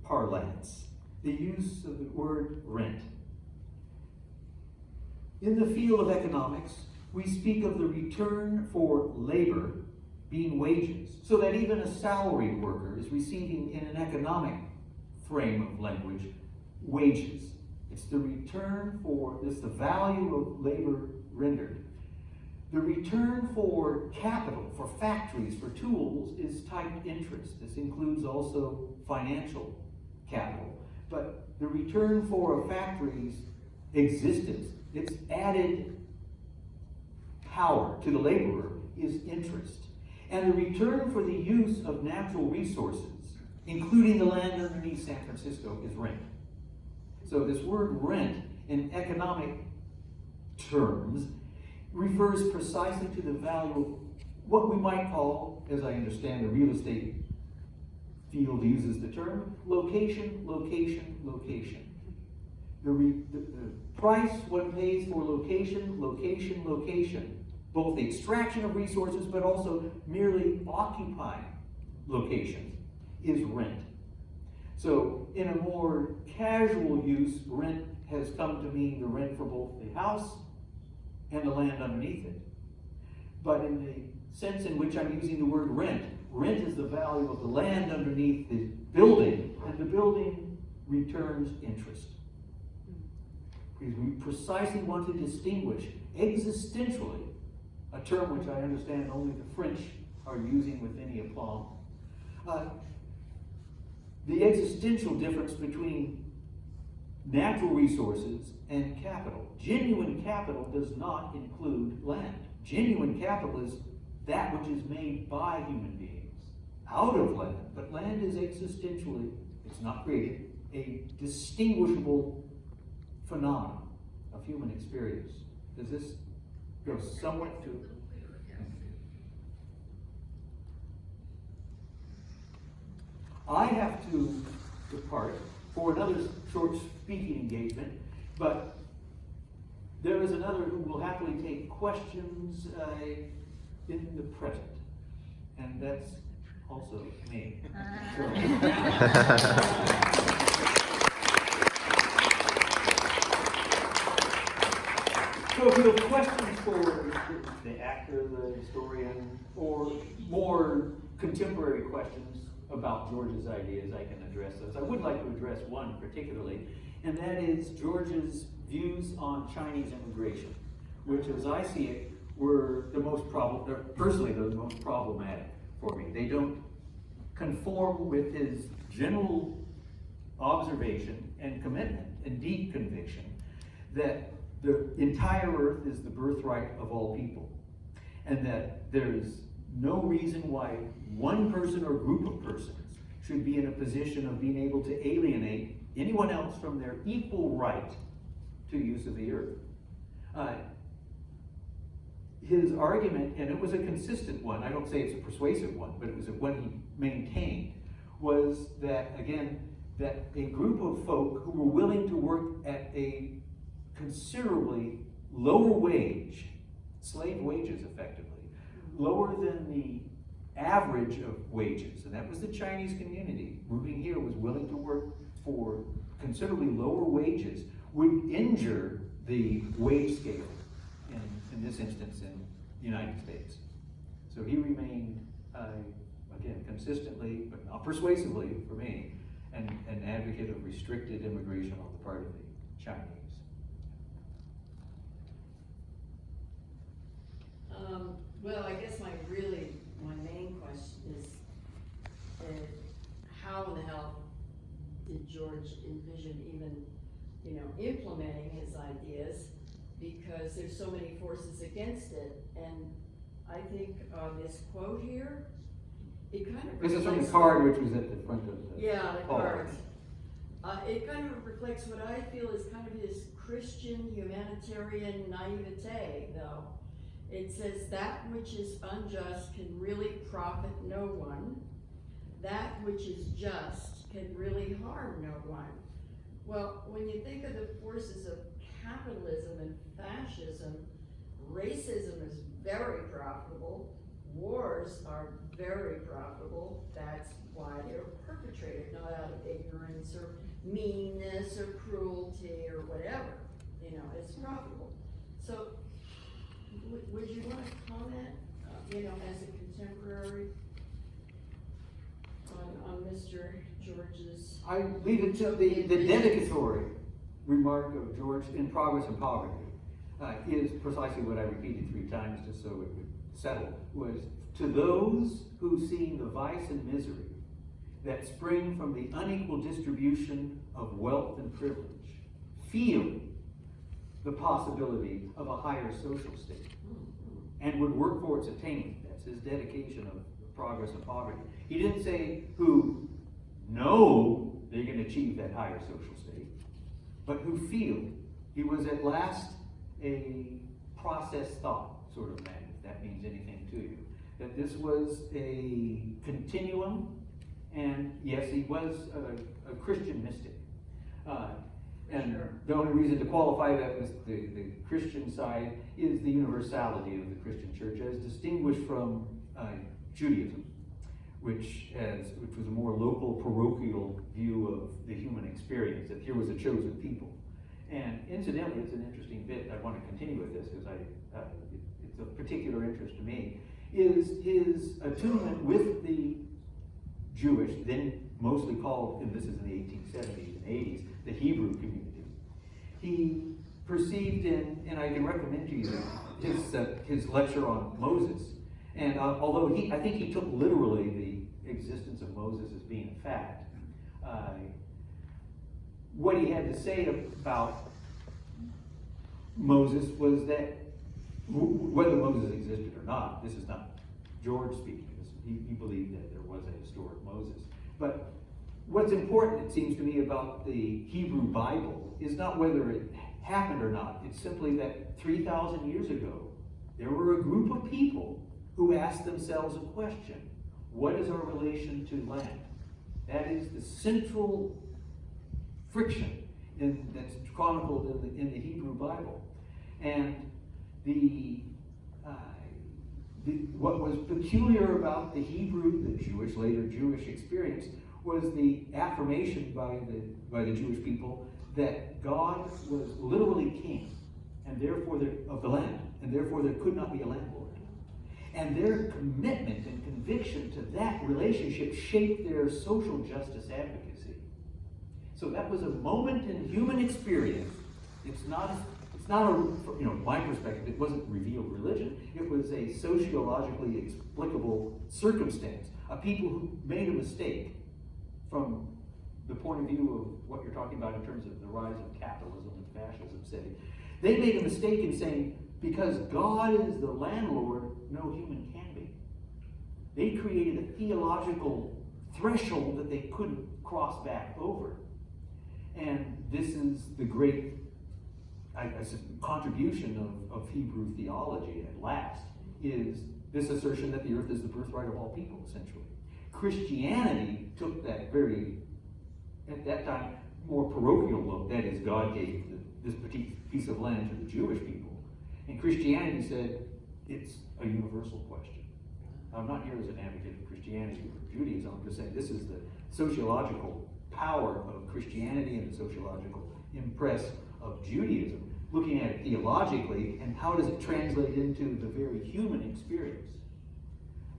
parlance the use of the word rent. In the field of economics, we speak of the return for labor being wages, so that even a salaried worker is receiving, in an economic frame of language, wages. It's the return for, it's the value of labor rendered. The return for capital, for factories, for tools, is typed interest. This includes also financial capital. But the return for a factory's existence, its added power to the laborer, is interest. And the return for the use of natural resources, including the land underneath San Francisco, is rent. So this word rent, in economic terms, refers precisely to the value of what we might call, as I understand the real estate field uses the term, location, location, location. The price one pays for location, location, location. Both the extraction of resources, but also merely occupying location, is rent. So in a more casual use, rent has come to mean the rent for both the house and the land underneath it. But in the sense in which I'm using the word rent, rent is the value of the land underneath the building, and the building returns interest. Because we precisely want to distinguish existentially, a term which I understand only the French are using with any aplomb, the existential difference between natural resources and capital. Genuine capital does not include land. Genuine capital is that which is made by human beings out of land, but land is existentially, it's not created, a distinguishable phenomenon of human experience. Does this go somewhat to... I have to depart for another short speaking engagement, but there is another who will happily take questions in the present, and that's also me. So if you have questions for the actor, the historian, or more contemporary questions, about George's ideas, I can address those. I would like to address one particularly, and that is George's views on Chinese immigration, which, as I see it, were personally the most problematic for me. They don't conform with his general observation and commitment and deep conviction that the entire earth is the birthright of all people, and that there is no reason why one person or group of persons should be in a position of being able to alienate anyone else from their equal right to use of the earth. His argument, and it was a consistent one, I don't say it's a persuasive one, but it was one he maintained, was that, again, that a group of folk who were willing to work at a considerably lower wage, slave wages effectively, lower than the average of wages, and that was the Chinese community moving here, was willing to work for considerably lower wages, would injure the wage scale in this instance in the United States. So he remained, again, consistently, but not persuasively for me, an advocate of restricted immigration on the part of the Chinese. Well, I guess my main question is, how in the hell did George envision even, implementing his ideas? Because there's so many forces against it, and I think this quote here, it kind of This is from the card which was at the front of the the hall. cards. It kind of reflects what I feel is kind of his Christian humanitarian naivete, though. It says, that which is unjust can really profit no one. That which is just can really harm no one. Well, when you think of the forces of capitalism and fascism, racism is very profitable. Wars are very profitable. That's why they're perpetrated, not out of ignorance or meanness or cruelty or whatever. It's profitable. So, would you want to comment, as a contemporary on Mr. George's? I leave it to the dedicatory remark of George in Progress and Poverty is precisely what I repeated 3 times just so it would settle, was to those who, seeing the vice and misery that spring from the unequal distribution of wealth and privilege, feel the possibility of a higher social state and would work for its attainment. That's his dedication of Progress and Poverty. He didn't say who know they can achieve that higher social state, but who feel. He was at last a process thought sort of man, if that means anything to you. That this was a continuum, and yes, he was a Christian mystic. And Sure. the only reason to qualify that with the Christian side is the universality of the Christian church as distinguished from Judaism, which was a more local parochial view of the human experience, that here was a chosen people. And incidentally, it's an interesting bit, I want to continue with this because it's of particular interest to me, is his attunement with the Jewish, then mostly called, and this is in the 1870s and 80s, the Hebrew community. He perceived and I can recommend to you his lecture on Moses. And although I think he took literally the existence of Moses as being a fact, what he had to say about Moses was that whether Moses existed or not, this is not George speaking, he believed that there was a historic Moses. But what's important, it seems to me, about the Hebrew Bible is not whether it happened or not. It's simply that 3,000 years ago, there were a group of people who asked themselves a question: what is our relation to land? That is the central friction that's chronicled in the Hebrew Bible. And what was peculiar about the Hebrew, the Jewish, later Jewish experience, was the affirmation by the Jewish people that God was literally king, and therefore of the land, and therefore there could not be a landlord. And their commitment and conviction to that relationship shaped their social justice advocacy. So that was a moment in human experience. It's not my perspective, it wasn't revealed religion. It was a sociologically explicable circumstance. A people who made a mistake from the point of view of what you're talking about in terms of the rise of capitalism and fascism, say, they made a mistake in saying, because God is the landlord, no human can be. They created a theological threshold that they couldn't cross back over. And this is the great contribution of Hebrew theology at last, is this assertion that the earth is the birthright of all people, essentially. Christianity took that very, at that time, more parochial look, that is, God gave this piece of land to the Jewish people. And Christianity said, it's a universal question. I'm not here as an advocate of Christianity or Judaism, I'm just saying this is the sociological power of Christianity and the sociological impress of Judaism, looking at it theologically, and how does it translate into the very human experience.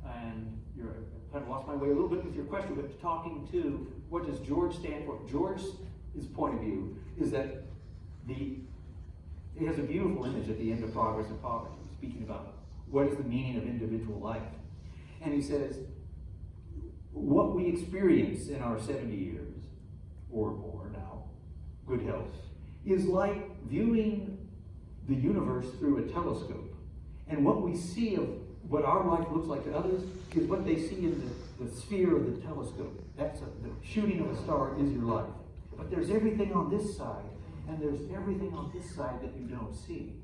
And I kind of lost my way a little bit with your question, but talking to what does George stand for? George's point of view is that he has a beautiful image at the end of Progress and Poverty, speaking about what is the meaning of individual life. And he says, what we experience in our 70 years, or more now, good health, is like viewing the universe through a telescope. And what we see of what our life looks like to others is what they see in the sphere of the telescope. That's the shooting of a star is your life. But there's everything on this side, and there's everything on this side that you don't see.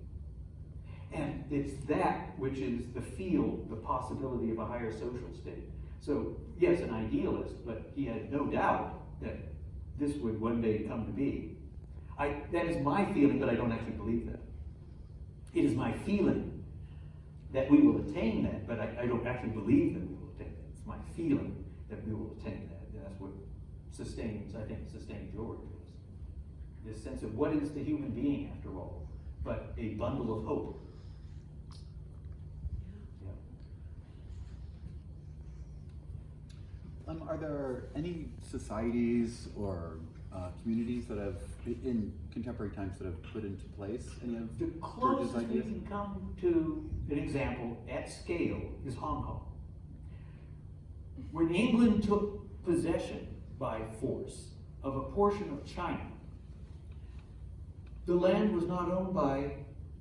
And it's that which is the field, the possibility of a higher social state. So, yes, an idealist, but he had no doubt that this would one day come to be. That is my feeling, but I don't actually believe that. It is my feeling that we will attain that, but I don't actually believe that we will attain that. It's my feeling that we will attain that. And that's what sustains George is. This sense of what is the human being after all, but a bundle of hope. Are there any societies or communities that have, in contemporary times, that have put into place any of The George's closest we ideas? can come to an example at scale is Hong Kong. When England took possession by force of a portion of China, the land was not owned by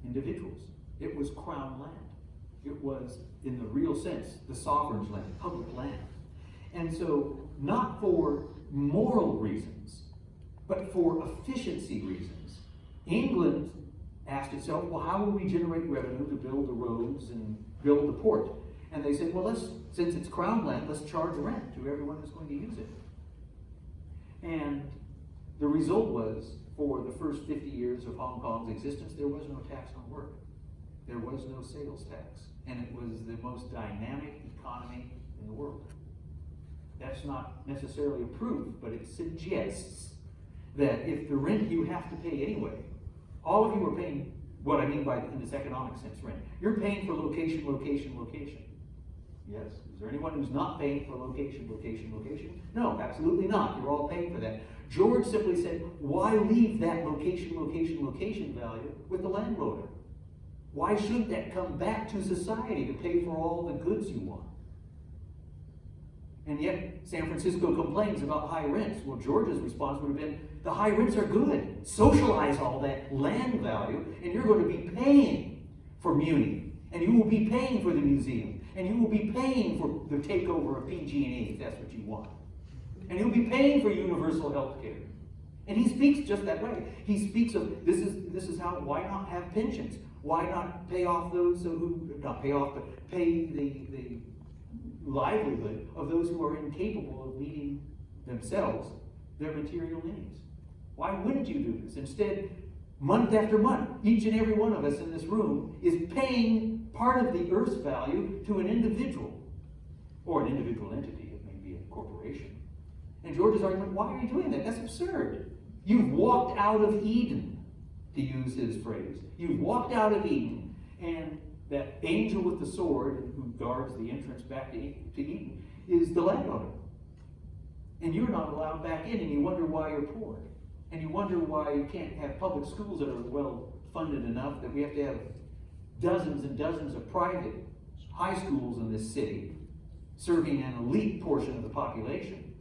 individuals. It was crown land. It was, in the real sense, the sovereign's land, public land. And so, not for moral reasons, but for efficiency reasons, England asked itself, well, how will we generate revenue to build the roads and build the port? And they said, well, since it's crown land, let's charge rent to everyone who's going to use it. And the result was, for the first 50 years of Hong Kong's existence, there was no tax on work. There was no sales tax. And it was the most dynamic economy in the world. That's not necessarily a proof, but it suggests that if the rent you have to pay anyway, all of you are paying what I mean by, in this economic sense, rent. You're paying for location, location, location. Yes? Is there anyone who's not paying for location, location, location? No, absolutely not. You're all paying for that. George simply said, why leave that location, location, location value with the landowner? Why shouldn't that come back to society to pay for all the goods you want? And yet, San Francisco complains about high rents. Well, George's response would have been, the high rents are good. Socialize all that land value, and you're going to be paying for Muni. And you will be paying for the museum. And you will be paying for the takeover of PG&E, if that's what you want. And you'll be paying for universal health care. And he speaks just that way. He speaks of, this is how, why not have pensions? Why not pay off those who, not pay off, but pay the livelihood of those who are incapable of meeting themselves their material needs? Why wouldn't you do this? Instead, month after month, each and every one of us in this room is paying part of the earth's value to an individual, or an individual entity. It may be a corporation. And George's argument, why are you doing that? That's absurd. You've walked out of Eden, to use his phrase. You've walked out of Eden, and that angel with the sword who guards the entrance back to Eaton is the landowner. And you're not allowed back in, and you wonder why you're poor. And you wonder why you can't have public schools that are well funded enough, that we have to have dozens and dozens of private high schools in this city serving an elite portion of the population.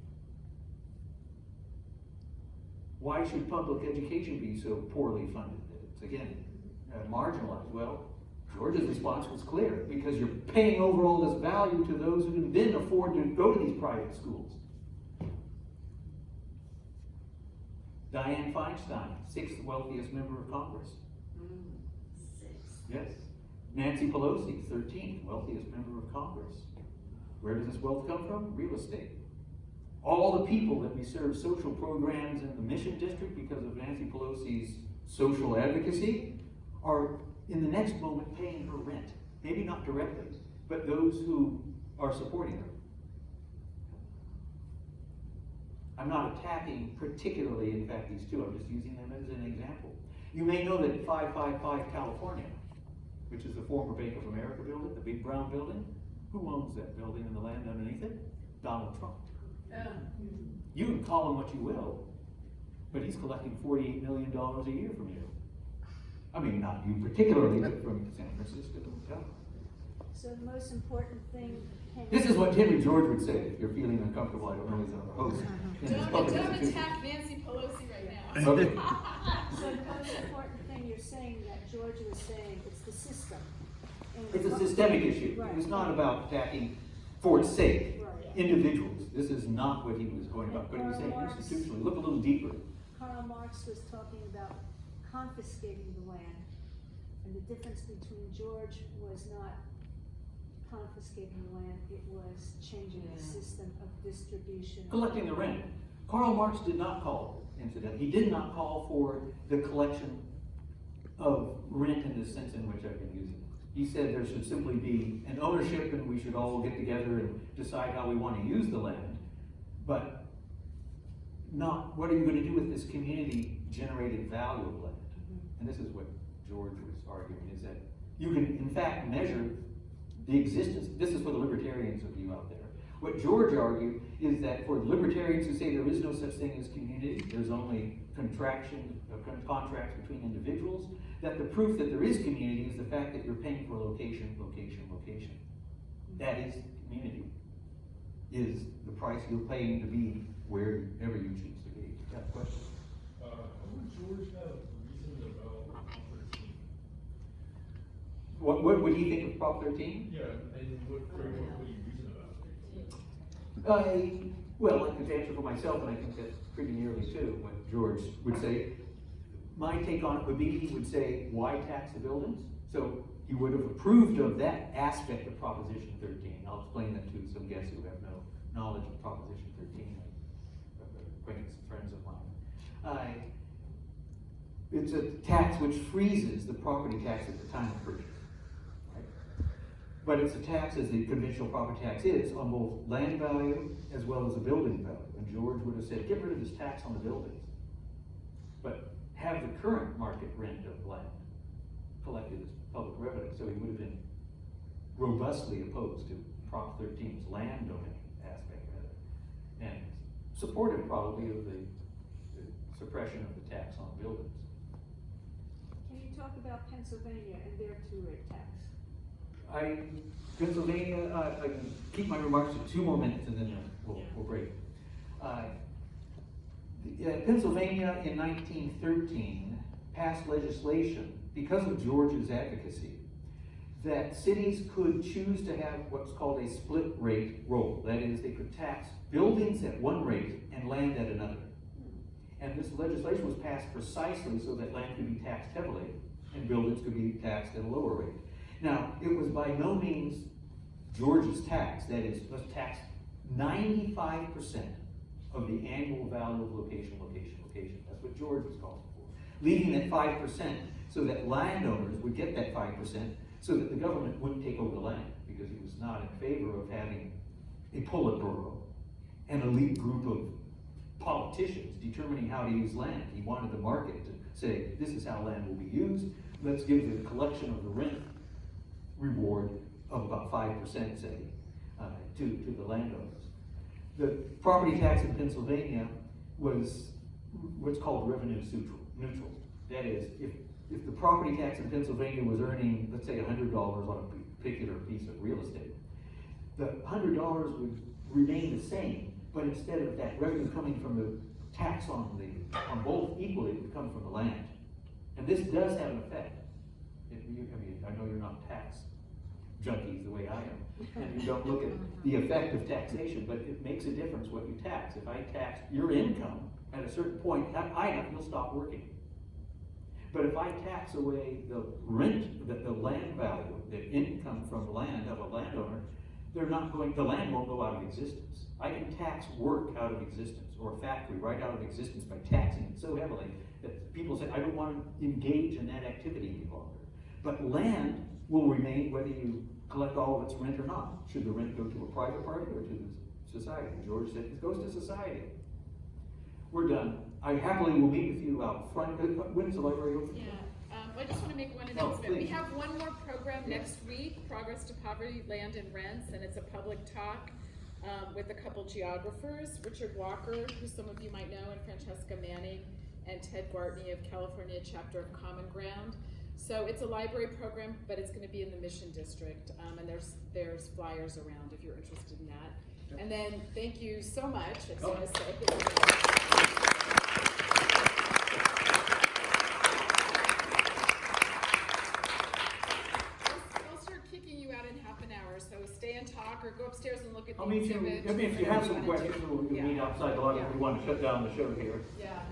Why should public education be so poorly funded? It's again marginalized. Well, George's response was clear, because you're paying over all this value to those who can then afford to go to these private schools. Dianne Feinstein, 6th wealthiest member of Congress. Yes. Nancy Pelosi, 13th wealthiest member of Congress. Where does this wealth come from? Real estate. All the people that we serve social programs in the Mission District because of Nancy Pelosi's social advocacy are in the next moment paying her rent. Maybe not directly, but those who are supporting her. I'm not attacking particularly, in fact, these two. I'm just using them as an example. You may know that 555 California, which is the former Bank of America building, the big brown building, who owns that building and the land underneath it? Donald Trump. You can call him what you will, but he's collecting $48 million a year from you. I mean, not you particularly, but from San Francisco. Yeah. So the most important thing. This is what Henry George would say if you're feeling uncomfortable. I don't know, as a host. in this public Don't institution. attack Nancy Pelosi right now. Okay. So the most important thing you're saying that George was saying, it's the system. And It's a systemic issue. Right. It's not about attacking for its sake. Right. Individuals. This is not what he was going about, but he was saying institutionally. Look a little deeper. Karl Marx was talking about confiscating the land, and the difference between George was not confiscating the land, it was changing the system of distribution. Collecting the rent. Karl Marx did not call, incidentally, he did not call for the collection of rent in the sense in which I've been using it. He said there should simply be an ownership and we should all get together and decide how we want to use the land, but not what are you going to do with this community generated value of land. And this is what George was arguing, is that you can in fact measure the existence. This is for the libertarians of you out there. What George argued is that for the libertarians who say there is no such thing as community, there's only contracts between individuals, that the proof that there is community is the fact that you're paying for location. That is community, is the price you're paying to be wherever you choose to be. Yeah, question? How would George have reasoned about Prop 13? What would he think of Prop 13? Yeah, and what framework would he reason about it? Well, I could answer for myself, and I think that's pretty nearly too what George would say. My take on it would be, he would say, why tax the buildings? So he would have approved of that aspect of Proposition 13. I'll explain that to some guests who have no knowledge of Proposition 13, acquaintances, friends of mine. It's a tax which freezes the property tax at the time of purchase. But it's a tax, as the conventional property tax is, on both land value as well as the building value. And George would have said, get rid of this tax on the buildings, but have the current market rent of land collected as public revenue. So he would have been robustly opposed to Prop 13's landowning aspect of it, and supportive probably of the suppression of the tax on buildings. Can you talk about Pennsylvania and their two-rate tax? Pennsylvania, I can keep my remarks to 2 more minutes and then we'll break. Pennsylvania in 1913 passed legislation because of George's advocacy that cities could choose to have what's called a split rate roll. That is, they could tax buildings at one rate and land at another. And this legislation was passed precisely so that land could be taxed heavily and buildings could be taxed at a lower rate. Now, it was by no means George's tax. That is, let's tax 95% of the annual value of location. That's what George was calling for. Leaving that 5% so that landowners would get that 5% so that the government wouldn't take over the land, because he was not in favor of having a Politburo, an elite group of politicians determining how to use land. He wanted the market to say, this is how land will be used. Let's give the collection of the rent reward of about 5%, say, to the landowners. The property tax in Pennsylvania was what's called revenue neutral. That is, if the property tax in Pennsylvania was earning, let's say, $100 on a particular piece of real estate, the $100 would remain the same, but instead of that revenue coming from the tax on both equally, it would come from the land. And this does have an effect. I know you're not tax junkies the way I am, and you don't look at the effect of taxation, but it makes a difference what you tax. If I tax your income at a certain point, you'll stop working. But if I tax away the rent, the land value, the income from land of a landowner, the land won't go out of existence. I can tax work out of existence, or a factory right out of existence by taxing it so heavily that people say, I don't want to engage in that activity any longer. But land will remain whether you collect all of its rent or not. Should the rent go to a private party or to the society? George said it goes to society. We're done. I happily will meet with you out front. When's the library open? Yeah, I just want to make one announcement. We please. have one more program next week, Progress to Poverty, Land and Rents, and it's a public talk with a couple geographers, Richard Walker, who some of you might know, and Francesca Manning, and Ted Bartney of California Chapter of Common Ground. So it's a library program, but it's going to be in the Mission District, and there's flyers around if you're interested in that. And then thank you so much. I just want to say. I'll start kicking you out in half an hour, so stay and talk, or go upstairs and look at the I'll meet you. exhibit. If you have some questions, we'll Yeah. meet outside the library. Yeah. We want to shut down the show here. Yeah.